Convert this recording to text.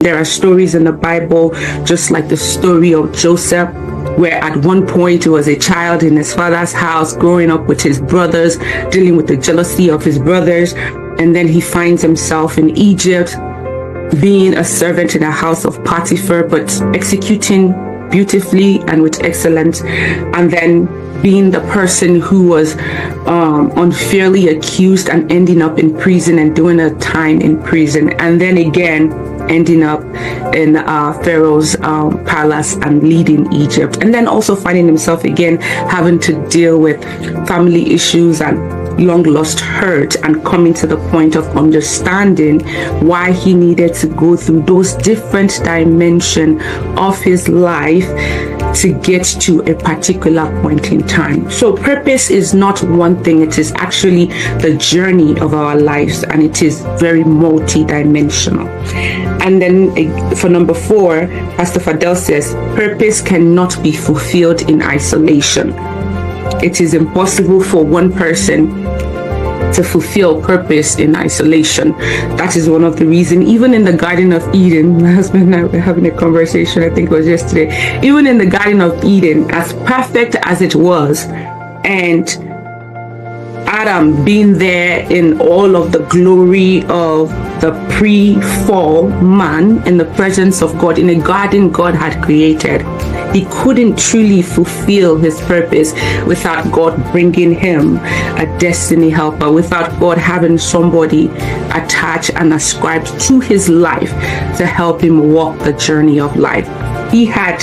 There are stories in the Bible, just like the story of Joseph, where at one point he was a child in his father's house, growing up with his brothers, dealing with the jealousy of his brothers. And then he finds himself in Egypt, being a servant in a house of Potiphar, but executing beautifully and with excellence. And then being the person who was unfairly accused and ending up in prison and doing a time in prison. And then again, ending up in Pharaoh's palace and leading Egypt. And then also finding himself again having to deal with family issues and long lost hurt, and coming to the point of understanding why he needed to go through those different dimensions of his life to get to a particular point in time. So purpose is not one thing, it is actually the journey of our lives, and it is very multi-dimensional. And then for number 4, Pastor Fadel says, purpose cannot be fulfilled in isolation. It is impossible for one person to fulfill purpose in isolation. That is one of the reasons, even in the Garden of Eden, my husband and I were having a conversation, I think it was yesterday, even in the Garden of Eden, as perfect as it was, and Adam being there in all of the glory of the pre-fall man in the presence of God, in a garden God had created, he couldn't truly fulfill his purpose without God bringing him a destiny helper, without God having somebody attached and ascribed to his life to help him walk the journey of life. He had